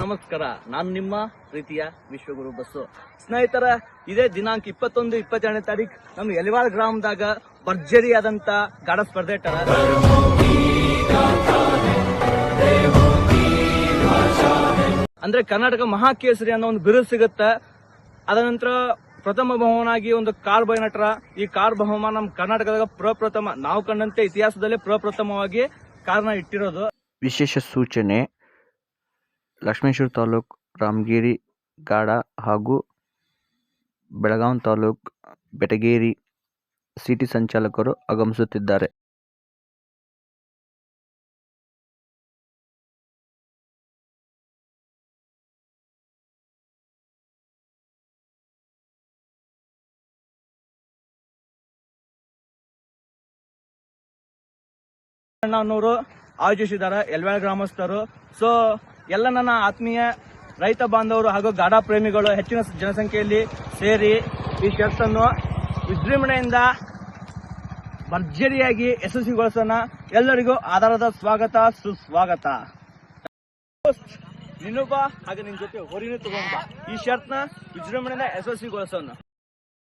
ನಮಸ್ಕಾರ, ನಾನು ನಿಮ್ಮ ಪ್ರೀತಿಯ ವಿಶ್ವಗುರು ಬಸ್ಸು. ಸ್ನೇಹಿತರ, ಇದೇ ದಿನಾಂಕ 21-22ನೇ ತಾರೀಕು ನಮ್ಮ ಯಲಿವಾಳ ಗ್ರಾಮದಾಗ ಭರ್ಜರಿಯಾದಂತ ಗಾಢ ಸ್ಪರ್ಧೆ ಇಟ್ಟಾರ. ಅಂದ್ರೆ ಕರ್ನಾಟಕ ಮಹಾಕೇಸರಿ ಅನ್ನೋ ಒಂದು ಬಿರುದು ಸಿಗುತ್ತೆ. ಅದ ನಂತರ ಪ್ರಥಮ ಬಹುಮಾನಾಗಿ ಒಂದು ಕಾರ್ ಬೈ ನಟರ. ಈ ಕಾರ್ ಬಹುಮಾನ ನಮ್ಮ ಕರ್ನಾಟಕದಾಗ ಪ್ರಪ್ರಥಮ, ನಾವು ಕಂಡಂತೆ ಇತಿಹಾಸದಲ್ಲೇ ಪ್ರಪ್ರಥಮವಾಗಿ ಕಾರ್ನ ಇಟ್ಟಿರೋದು. ವಿಶೇಷ ಸೂಚನೆ: ಲಕ್ಷ್ಮೇಶ್ವರ ತಾಲೂಕು ರಾಮಗಿರಿ ಗಾಢ ಹಾಗೂ ಬೆಳಗಾವಿ ತಾಲೂಕು ಬೆಟಗೇರಿ ಸಿಟಿ ಸಂಚಾಲಕರು ಆಗಮಿಸುತ್ತಿದ್ದಾರೆ. ಅನ್ನೋರು ಆಯೋಜಿಸಿದ್ದಾರೆ ಯಲಿವಾಳ ಗ್ರಾಮಸ್ಥರು. ಸೊ ಎಲ್ಲ ನನ್ನ ಆತ್ಮೀಯ ರೈತ ಬಾಂಧವರು ಹಾಗೂ ಗಾಢ ಪ್ರೇಮಿಗಳು ಹೆಚ್ಚಿನ ಜನಸಂಖ್ಯೆಯಲ್ಲಿ ಸೇರಿ ಈ ಕೆಲಸವನ್ನು ವಿಜೃಂಭಣೆಯಿಂದ ಭರ್ಜರಿಯಾಗಿ ಯಶಸ್ವಿಗೊಳಿಸೋಣ. ಎಲ್ಲರಿಗೂ ಆಧಾರದ ಸ್ವಾಗತ, ಸುಸ್ವಾಗತ. ನೀನು ಬಾ, ಹಾಗೆ ನಿನ್ ಜೊತೆ ಹೊರಿನೂ ತಗೊಂಡ್ ಬಾ. ಈ ಶರ್ಟ್ನ ವಿಜೃಂಭಣೆಯಿಂದ ಯಶಸ್ವಿಗೊಳಿಸೋಣ.